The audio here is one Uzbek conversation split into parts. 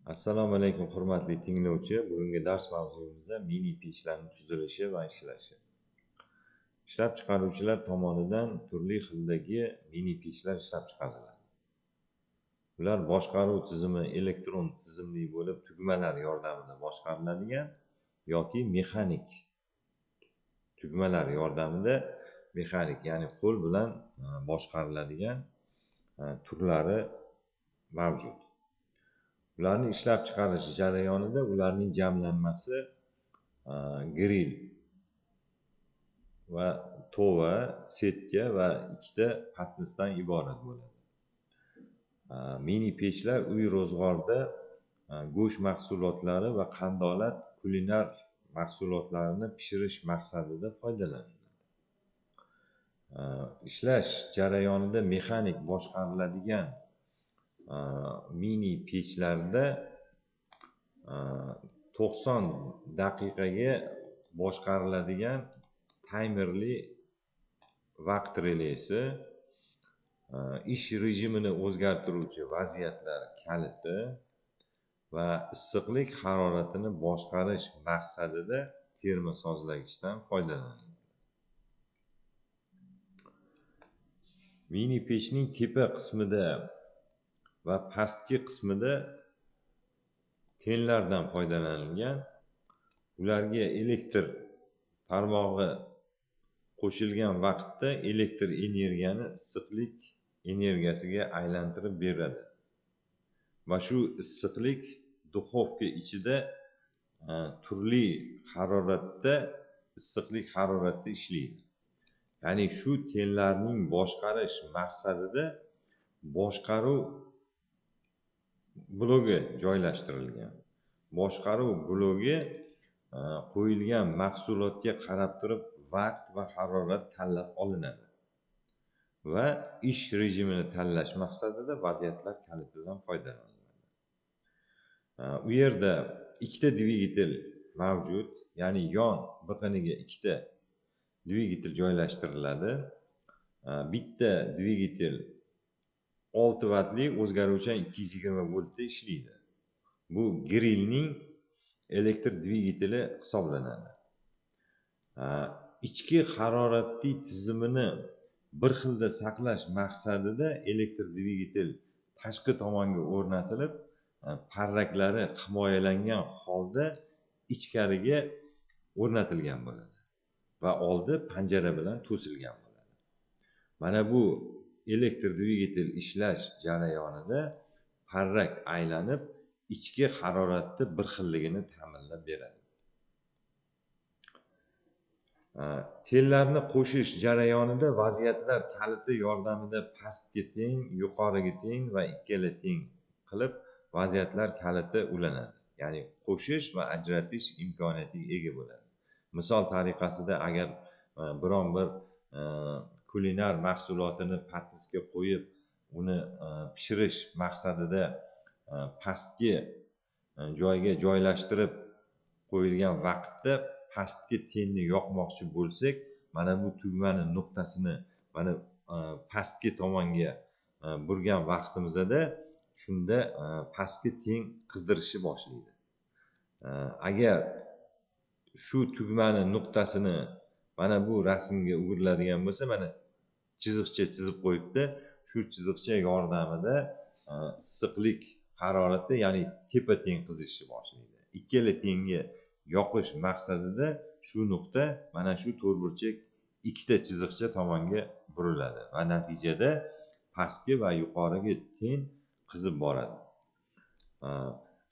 Assalomu alaykum hurmatli tinglovchi. Bugungi dars mavzumizda mini pechlarning tuzilishi va ishlashi. Ishlab chiqaruvchilar tomonidan turli xildagi mini pechlar ishlab chiqariladi. Ular boshqaruv tizimi elektron tizimli bo'lib, tugmalar yordamida boshqariladigan yoki mexanik tugmalar yordamida ya'ni qo'l bilan boshqariladigan turlari mavjud. Ularni ishlab chiqarish jarayonida ularning jamlanmasi grill va tova, setka va ikkita patnisdan iborat bo'ladi. Mini pechlar uy ro'zg'orida go'sht mahsulotlari va qandolat kulinar mahsulotlarini pishirish maqsadida foydalaniladi. Ishlash jarayonida mexanik boshqariladigan mini pechlarda 90 daqiqaga boshqariladigan taymerli vaqt relesi, ish rejimini o'zgartiruvchi vaziyatlar kaliti va issiqlik haroratini boshqarish maqsadida termosozlagichdan foydalaniladi. Mini pechning tepa qismida va pastki qismida tenlardan foydalanilgan. Ularga elektr tarmog'i qo'shilgan vaqtda elektr energiyani issiqlik energiyasiga aylantirib beradi va shu issiqlik duxovka ichida turli haroratda ishlaydi. Ya'ni shu tenlarning boshqarish maqsadida boshqaruv blogi joylashtirilgan. Boshqaruv blogi qo'yilgan mahsulotga qarab turib vaqt va harorat tanlab olinadi va ish rejimini tanlash maqsadida vaziyatlar kalitidan foydalaniladi. U yerda ikkita dvigatel mavjud, ya'ni yon biqiniga ikkita dvigatel joylashtiriladi. Bitta dvigatel 6 vatli o'zgaruvchan 220 voltda ishlaydi. Bu grillning elektr dvigateli hisoblanadi. Ichki haroratli tizimini bir xilda saqlash maqsadida elektr dvigatel tashqi tomonga o'rnatilib, parraklari himoyalangan holda ichkariga o'rnatilgan bo'ladi va oldi panjara bilan to'silgan bo'ladi. Mana bu elektr dvigatel ishlash jarayonida parrak aylanib, ichki haroratni bir xilligini ta'minlab beradi. Tellarni qo'shish jarayonida vaziyatlar kaliti yordamida pastga teng, yuqoriga teng va ikkala teng qilib vaziyatlar kaliti ulanadi. Ya'ni qo'shish va ajratish imkoniyatiga ega bo'ladi. Misol tariqasida agar biron bir kulinar mahsulotini patnisga qo'yib, uni pishirish maqsadida pastki joyga joylashtirib qo'yilgan vaqtda pastki tenni yoqmoqchi bo'lsak, mana bu tugmani nuqtasini mana pastki tomonga burgan vaqtimizda shunda pastki teng qizdirishni boshlaydi. Agar shu tugmani nuqtasini mana bu rasmga o'giriladigan bo'lsa, mana chiziqcha chizib qo'yibdi. Shu chiziqcha yordamida issiqlik harorati, ya'ni tepa teng qizishni boshlaydi. Ikkala tengi yoqish maqsadida shu nuqta mana shu to'rtburchak ikkita chiziqcha tomonga buriladi va natijada pastki va yuqoriga teng qizib boradi.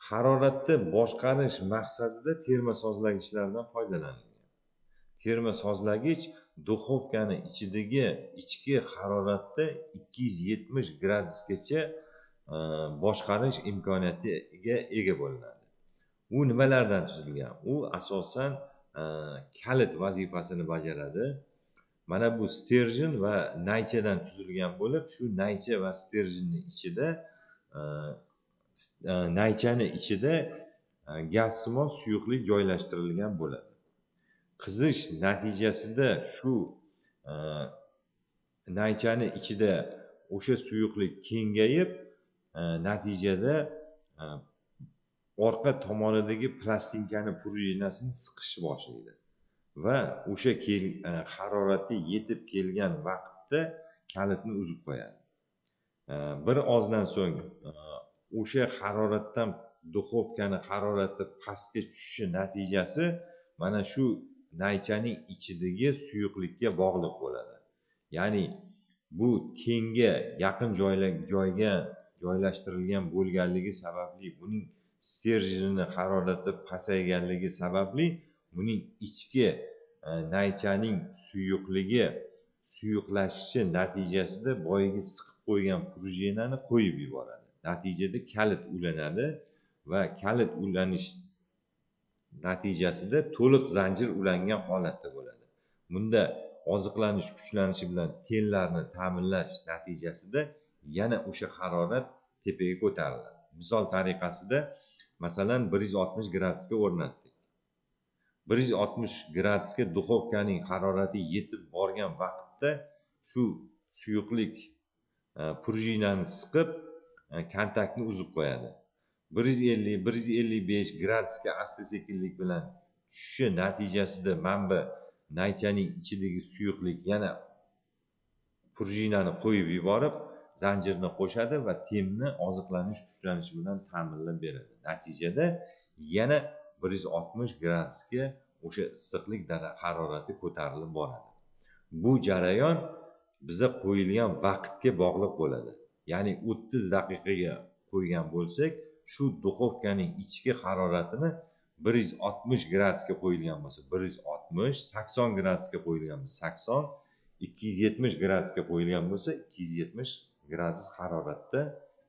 Haroratni boshqarish maqsadida termosozlagichlardan foydalanilgan. Termosozlagich duxovkani ichidagi ichki haroratni 270 gradusgacha boshqarish imkoniyatiga ega bo'ladi. U nimalardan tuzilgan? U asosan kalit vazifasini bajaradi. Mana bu sterjin va naychadan tuzilgan bo'lib, shu naycha va sterjinning ichida gazsimon suyuqlik joylashtirilgan bo'ladi. Qizish natijasida shu naychani ichida o'sha suyuqlik kengayib, natijada orqa tomonidagi plastinkani prujinasini siqishni boshlaydi va o'sha haroratga yetib kelgan vaqtda kalitni uzib qo'yadi. Bir ozdan so'ng o'sha haroratdan duxovkani harorati pastga tushishi natijasi mana shu naychaning ichidagi suyuqlikka bog'liq bo'ladi. Ya'ni bu tenga yaqin joyga joylashtirilgan bo'lganligi sababli, buning stержeni harorati pasayganligi sababli buning ichki naychaning suyuqlashishi natijasida boyagi siqib qo'ygan prujinani qo'yib yuboradi. Natijada kalit ulanadi va kalit ulanish natijasida to'liq zanjir ulangan holatda bo'ladi. Bunda oziqlanish kuchlanishi bilan tenlarni ta'minlash natijasida yana o'sha harorat tepaga ko'tariladi. Misol tariqasida masalan 160 gradusga o'rnatdik. 160 gradusga duxovkaning harorati yetib borgan vaqtda shu suyuqlik prujinani siqib kontaktni uzib qo'yadi. 150-155 gradusga asta-sekinlik bilan tushishi natijasida manba naychaning ichidagi suyuqlik yana prujinani qo'yib yuborib, zanjirni qo'shadi va temni oziqlanish kuchlanishi bilan ta'minlab beradi. Natijada yana 160 gradusga o'sha issiqlik harorati ko'tarilib boradi. Bu jarayon biza qo'yilgan vaqtga bog'liq bo'ladi. Ya'ni 30 daqiqaga qo'ygan bo'lsak, shu duxovkaning ichki haroratini 160 gradusga qo'yilgan bo'lsa 160, 80 gradusga qo'yilgan bo'lsa 80, 270 gradusga qo'yilgan bo'lsa 270 gradus haroratda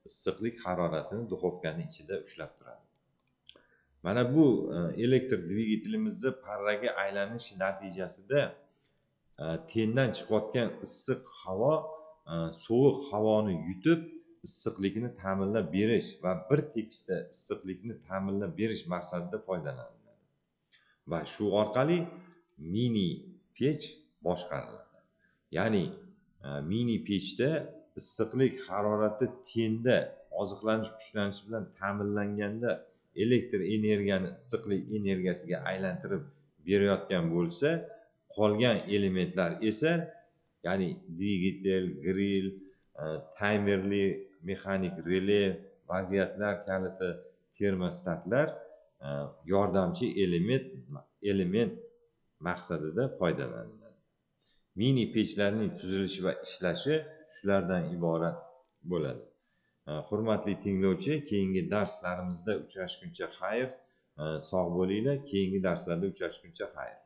issiqlik haroratini duxovkaning ichida ushlab turadi. Mana bu elektr dvigatelimizda parraga aylanish natijasida tendan chiqayotgan issiq havo sovuq havoni yutib issiqlikni ta'minlab berish va bir tekisda issiqlikni ta'minlab berish maqsadida foydalaniladi. Va shu orqali mini pech boshqariladi. Ya'ni mini pechda issiqlik harorati tenda oziqlanish kuchlanishi bilan ta'minlanganda elektr energiyani issiqlik energiyasiga aylantirib berayotgan bo'lsa, qolgan elementlar esa, ya'ni dvigatel, grill, taymerli mexanik relay, vaziyatlar kaliti, termostatlar yordamchi element maqsadida foydalaniladi. Mini pechlarning tuzilishi va ishlashi shulardan iborat bo'ladi. Hurmatli tinglovchi, keyingi darslarimizda uchrashguncha xayr, sog' bo'linglar. Keyingi darslarda uchrashguncha xayr.